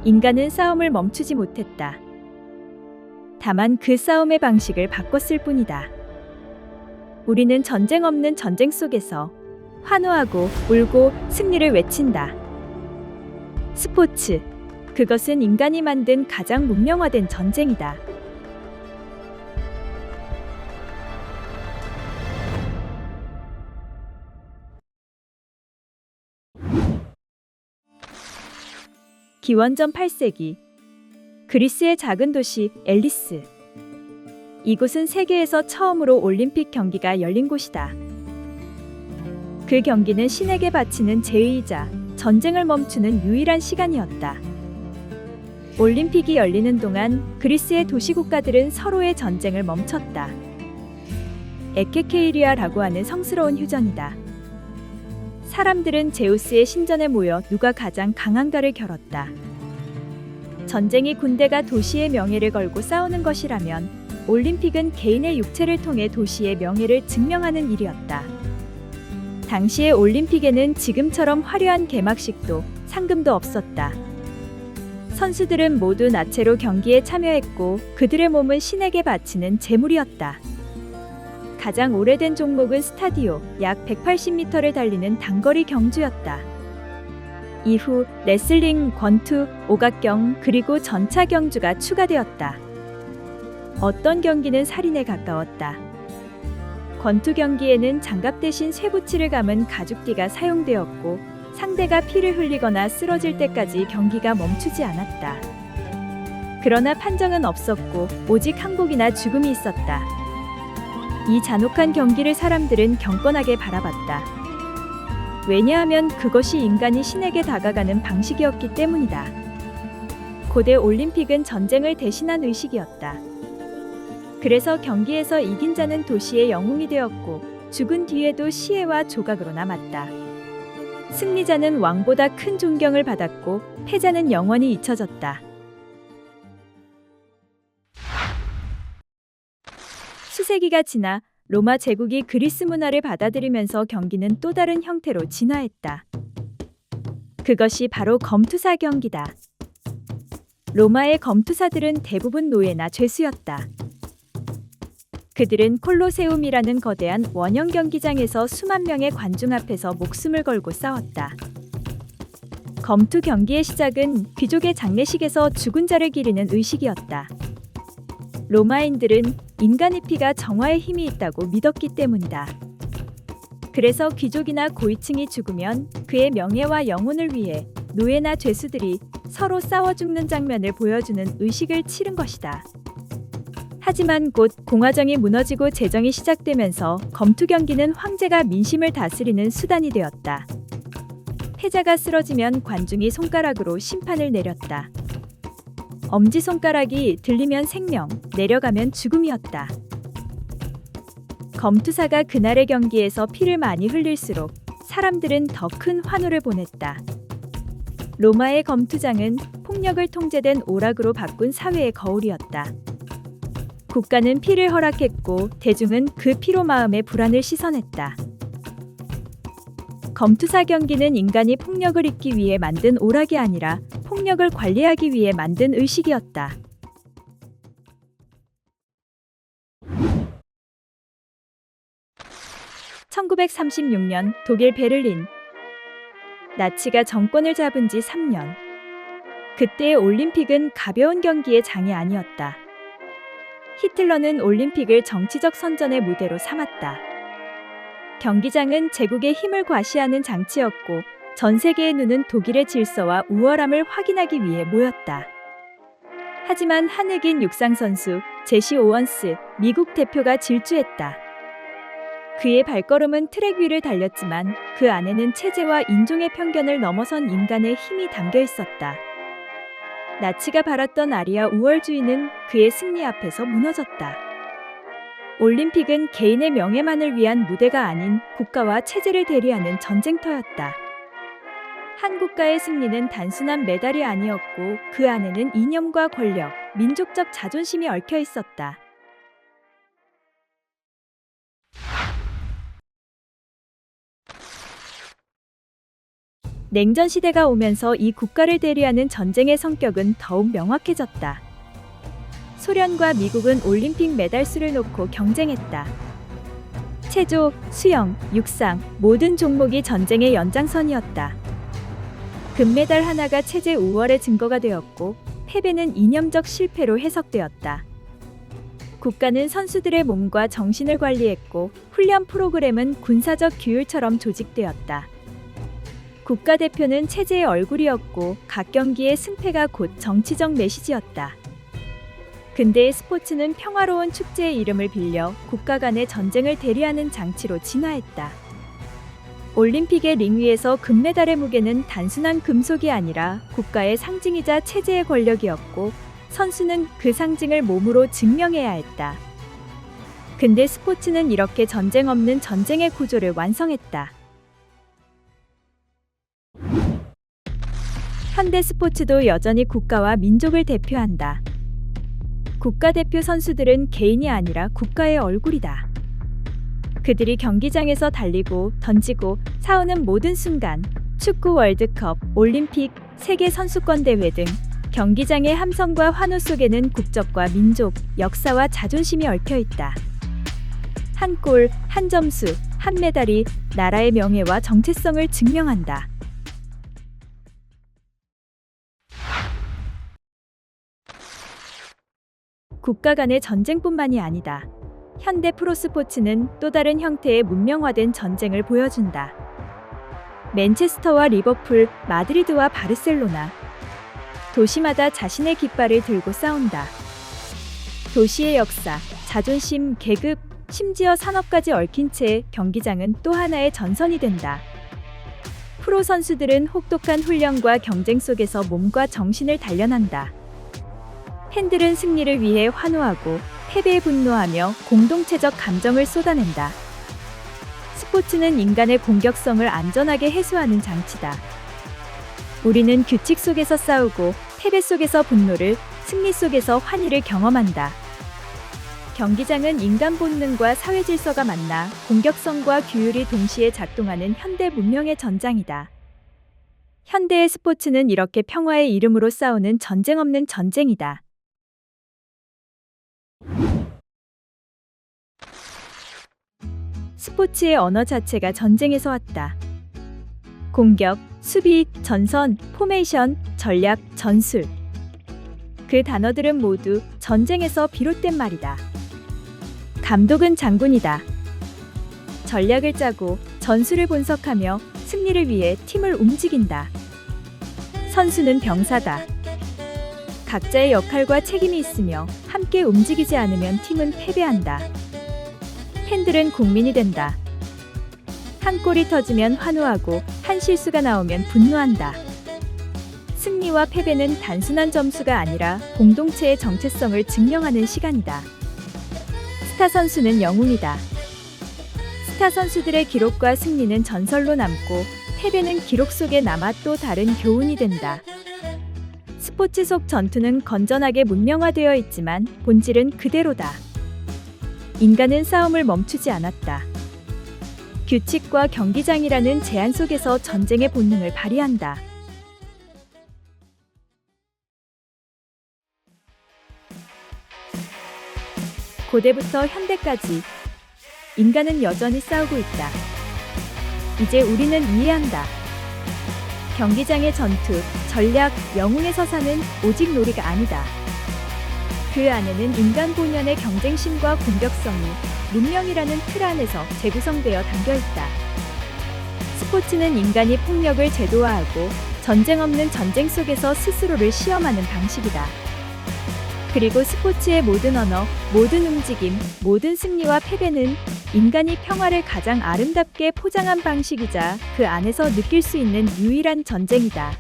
인간은 싸움을 멈추지 못했다. 다만 그 싸움의 방식을 바꿨을 뿐이다. 우리는 전쟁 없는 전쟁 속에서 환호하고 울고 승리를 외친다. 스포츠, 그것은 인간이 만든 가장 문명화된 전쟁이다. 기원전 8세기, 그리스의 작은 도시 엘리스. 이곳은 세계에서 처음으로 올림픽 경기가 열린 곳이다. 그 경기는 신에게 바치는 제의이자 전쟁을 멈추는 유일한 시간이었다. 올림픽이 열리는 동안 그리스의 도시 국가들은 서로의 전쟁을 멈췄다. 에케케이리아라고 하는 성스러운 휴전이다. 사람들은 제우스의 신전에 모여 누가 가장 강한가를 겨뤘다. 전쟁이 군대가 도시의 명예를 걸고 싸우는 것이라면 올림픽은 개인의 육체를 통해 도시의 명예를 증명하는 일이었다. 당시의 올림픽에는 지금처럼 화려한 개막식도 상금도 없었다. 선수들은 모두 나체로 경기에 참여했고 그들의 몸은 신에게 바치는 제물이었다. 가장 오래된 종목은 스타디오, 약 180m를 달리는 단거리 경주였다. 이후 레슬링, 권투, 오각경, 그리고 전차 경주가 추가되었다. 어떤 경기는 살인에 가까웠다. 권투 경기에는 장갑 대신 쇠붙이를 감은 가죽띠가 사용되었고 상대가 피를 흘리거나 쓰러질 때까지 경기가 멈추지 않았다. 그러나 판정은 없었고 오직 항복이나 죽음이 있었다. 이 잔혹한 경기를 사람들은 경건하게 바라봤다. 왜냐하면 그것이 인간이 신에게 다가가는 방식이었기 때문이다. 고대 올림픽은 전쟁을 대신한 의식이었다. 그래서 경기에서 이긴 자는 도시의 영웅이 되었고 죽은 뒤에도 시혜와 조각으로 남았다. 승리자는 왕보다 큰 존경을 받았고 패자는 영원히 잊혀졌다. 수세기가 지나 로마 제국이 그리스 문화를 받아들이면서 경기는 또 다른 형태로 진화했다. 그것이 바로 검투사 경기다. 로마의 검투사들은 대부분 노예나 죄수였다. 그들은 콜로세움이라는 거대한 원형 경기장에서 수만 명의 관중 앞에서 목숨을 걸고 싸웠다. 검투 경기의 시작은 귀족의 장례식에서 죽은 자를 기리는 의식이었다. 로마인들은 인간의 피가 정화의 힘이 있다고 믿었기 때문이다. 그래서 귀족이나 고위층이 죽으면 그의 명예와 영혼을 위해 노예나 죄수들이 서로 싸워 죽는 장면을 보여주는 의식을 치른 것이다. 하지만 곧 공화정이 무너지고 제정이 시작되면서 검투 경기는 황제가 민심을 다스리는 수단이 되었다. 패자가 쓰러지면 관중이 손가락으로 심판을 내렸다. 엄지손가락이 들리면 생명, 내려가면 죽음이었다. 검투사가 그날의 경기에서 피를 많이 흘릴수록 사람들은 더 큰 환호를 보냈다. 로마의 검투장은 폭력을 통제된 오락으로 바꾼 사회의 거울이었다. 국가는 피를 허락했고 대중은 그 피로 마음의 불안을 씻어냈다. 검투사 경기는 인간이 폭력을 잊기 위해 만든 오락이 아니라 폭력을 관리하기 위해 만든 의식이었다. (1936년) 독일 베를린. 나치가 정권을 잡은 지 3년. 그때의 올림픽은 가벼운 경기의 장이 아니었다. 히틀러는 올림픽을 정치적 선전의 무대로 삼았다. 경기장은 제국의 힘을 과시하는 장치였고 전 세계의 눈은 독일의 질서와 우월함을 확인하기 위해 모였다. 하지만 한 흑인 육상 선수 제시 오원스 미국 대표가 질주했다. 그의 발걸음은 트랙 위를 달렸지만 그 안에는 체제와 인종의 편견을 넘어선 인간의 힘이 담겨 있었다. 나치가 바랐던 아리아 우월주의는 그의 승리 앞에서 무너졌다. 올림픽은 개인의 명예만을 위한 무대가 아닌 국가와 체제를 대리하는 전쟁터였다. 한 국가의 승리는 단순한 메달이 아니었고 그 안에는 이념과 권력, 민족적 자존심이 얽혀 있었다. 냉전 시대가 오면서 이 국가를 대리하는 전쟁의 성격은 더욱 명확해졌다. 소련과 미국은 올림픽 메달 수를 놓고 경쟁했다. 체조, 수영, 육상 모든 종목이 전쟁의 연장선이었다. 금메달 하나가 체제 우월의 증거가 되었고 패배는 이념적 실패로 해석되었다. 국가는 선수들의 몸과 정신을 관리했고 훈련 프로그램은 군사적 규율처럼 조직되었다. 국가대표는 체제의 얼굴이었고 각 경기의 승패가 곧 정치적 메시지였다. 근대의 스포츠는 평화로운 축제의 이름을 빌려 국가 간의 전쟁을 대리하는 장치로 진화했다. 올림픽의 링 위에서 금메달의 무게는 단순한 금속이 아니라 국가의 상징이자 체제의 권력이었고 선수는 그 상징을 몸으로 증명해야 했다. 근대 스포츠는 이렇게 전쟁 없는 전쟁의 구조를 완성했다. 현대 스포츠도 여전히 국가와 민족을 대표한다. 국가대표 선수들은 개인이 아니라 국가의 얼굴이다. 그들이 경기장에서 달리고 던지고 싸우는 모든 순간, 축구 월드컵, 올림픽, 세계 선수권 대회 등 경기장의 함성과 환호 속에는 국적과 민족, 역사와 자존심이 얽혀 있다. 한 골, 한 점수, 한 메달이 나라의 명예와 정체성을 증명한다. 국가 간의 전쟁뿐만이 아니다. 현대 프로스포츠는 또 다른 형태의 문명화된 전쟁을 보여준다. 맨체스터와 리버풀, 마드리드와 바르셀로나. 도시마다 자신의 깃발을 들고 싸운다. 도시의 역사, 자존심, 계급, 심지어 산업까지 얽힌 채 경기장은 또 하나의 전선이 된다. 프로 선수들은 혹독한 훈련과 경쟁 속에서 몸과 정신을 단련한다. 팬들은 승리를 위해 환호하고 패배에 분노하며 공동체적 감정을 쏟아낸다. 스포츠는 인간의 공격성을 안전하게 해소하는 장치다. 우리는 규칙 속에서 싸우고 패배 속에서 분노를, 승리 속에서 환희를 경험한다. 경기장은 인간 본능과 사회 질서가 만나 공격성과 규율이 동시에 작동하는 현대 문명의 전장이다. 현대의 스포츠는 이렇게 평화의 이름으로 싸우는 전쟁 없는 전쟁이다. 스포츠의 언어 자체가 전쟁에서 왔다. 공격, 수비, 전선, 포메이션, 전략, 전술. 그 단어들은 모두 전쟁에서 비롯된 말이다. 감독은 장군이다. 전략을 짜고 전술을 분석하며 승리를 위해 팀을 움직인다. 선수는 병사다. 각자의 역할과 책임이 있으며 함께 움직이지 않으면 팀은 패배한다. 팬들은 국민이 된다. 한 골이 터지면 환호하고 한 실수가 나오면 분노한다. 승리와 패배는 단순한 점수가 아니라 공동체의 정체성을 증명하는 시간이다. 스타 선수는 영웅이다. 스타 선수들의 기록과 승리는 전설로 남고 패배는 기록 속에 남아 또 다른 교훈이 된다. 스포츠 속 전투는 건전하게 문명화되어 있지만 본질은 그대로다. 인간은 싸움을 멈추지 않았다. 규칙과 경기장이라는 제한 속에서 전쟁의 본능을 발휘한다. 고대부터 현대까지 인간은 여전히 싸우고 있다. 이제 우리는 이해한다. 경기장의 전투, 전략, 영웅의 서사는 오직 놀이가 아니다. 그 안에는 인간 본연의 경쟁심과 공격성이 문명이라는 틀 안에서 재구성되어 담겨있다. 스포츠는 인간이 폭력을 제도화하고 전쟁 없는 전쟁 속에서 스스로를 시험하는 방식이다. 그리고 스포츠의 모든 언어, 모든 움직임, 모든 승리와 패배는 인간이 평화를 가장 아름답게 포장한 방식이자 그 안에서 느낄 수 있는 유일한 전쟁이다.